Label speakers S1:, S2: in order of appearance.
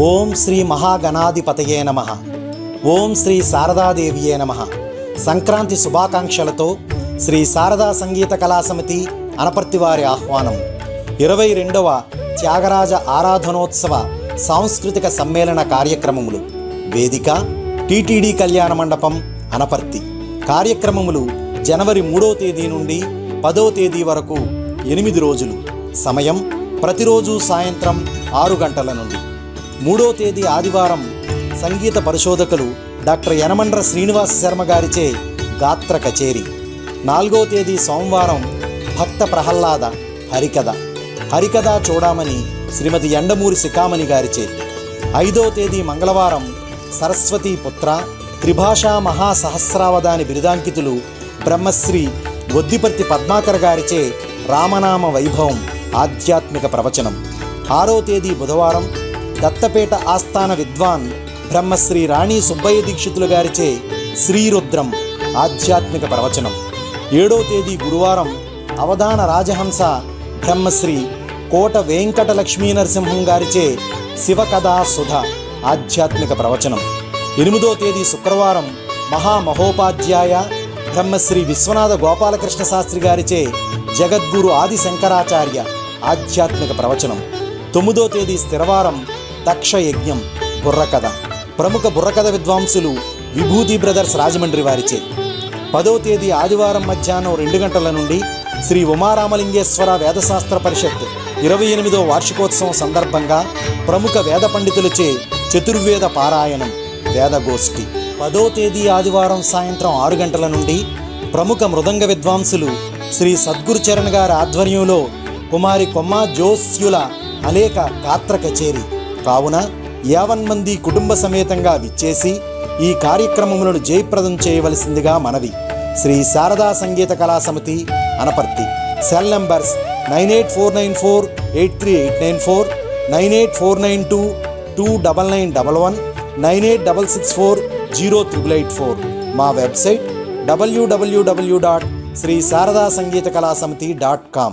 S1: ఓం శ్రీ మహాగణాధిపతయే నమః. ఓం శ్రీ శారదాదేవియే నమః. సంక్రాంతి శుభాకాంక్షలతో శ్రీ శారదా సంగీత కళాసమితి అనపర్తి వారి ఆహ్వానం. 22వ త్యాగరాజ ఆరాధనోత్సవ సాంస్కృతిక సమ్మేళన కార్యక్రమములు. వేదిక టీటీడీ కళ్యాణ మండపం, అనపర్తి. కార్యక్రమములు జనవరి 3వ తేదీ నుండి 10వ తేదీ వరకు 8 రోజులు. సమయం ప్రతిరోజు సాయంత్రం 6 గంటల నుండి. 3వ తేదీ ఆదివారం సంగీత పరిశోధకులు డాక్టర్ యనమండ్ర శ్రీనివాస శర్మ గారిచే గాత్ర కచేరీ. 4వ తేదీ సోమవారం భక్త ప్రహ్లాద హరికథ చూడమని శ్రీమతి ఎండమూరి శిఖామణి గారిచే. 5వ తేదీ మంగళవారం సరస్వతీ పుత్ర త్రిభాషా మహాసహస్రావధాని బిరుదాంకితులు బ్రహ్మశ్రీ గొద్దిపర్తి పద్మాకర్ గారిచే రామనామ వైభవం ఆధ్యాత్మిక ప్రవచనం. 6వ తేదీ బుధవారం దత్తపేట ఆస్థాన విద్వాన్ బ్రహ్మశ్రీ రాణి సుబ్బయ్య దీక్షితులు గారిచే శ్రీరుద్రం ఆధ్యాత్మిక ప్రవచనం. 7వ తేదీ గురువారం అవధాన రాజహంస బ్రహ్మశ్రీ కోట వెంకట లక్ష్మీ నరసింహం గారిచే శివకథా సుధ ఆధ్యాత్మిక ప్రవచనం. 8వ తేదీ శుక్రవారం మహామహోపాధ్యాయ బ్రహ్మశ్రీ విశ్వనాథ గోపాలకృష్ణ శాస్త్రి గారిచే జగద్గురు ఆది శంకరాచార్య ఆధ్యాత్మిక ప్రవచనం. 9వ తేదీ స్థిరవారం దక్షయజ్ఞం బుర్రకథ ప్రముఖ బుర్రకథ విద్వాంసులు విభూతి బ్రదర్స్ రాజమండ్రి వారిచే. 10వ తేదీ ఆదివారం మధ్యాహ్నం 2 గంటల నుండి శ్రీ ఉమారామలింగేశ్వర వేదశాస్త్ర పరిషత్ 28వ వార్షికోత్సవం సందర్భంగా ప్రముఖ వేద పండితులచే చతుర్వేద పారాయణం వేదగోష్ఠి. 10వ తేదీ ఆదివారం సాయంత్రం 6 గంటల నుండి ప్రముఖ మృదంగ విద్వాంసులు శ్రీ సద్గురు చరణ్ గారి ఆధ్వర్యంలో కుమారి కొమ్మ జోస్యుల అనేక గాత్ర కచేరీ. కావున 50 మంది కుటుంబ సమేతంగా విచ్చేసి ఈ కార్యక్రమములను జయప్రదం చేయవలసిందిగా మనవి. శ్రీ శారదా సంగీత కళాసమితి, అనపర్తి. Cell numbers 9849483894, 9849229911, 9866408884. మా వెబ్సైట్ www.srisaradasangeetakalasamiti.com.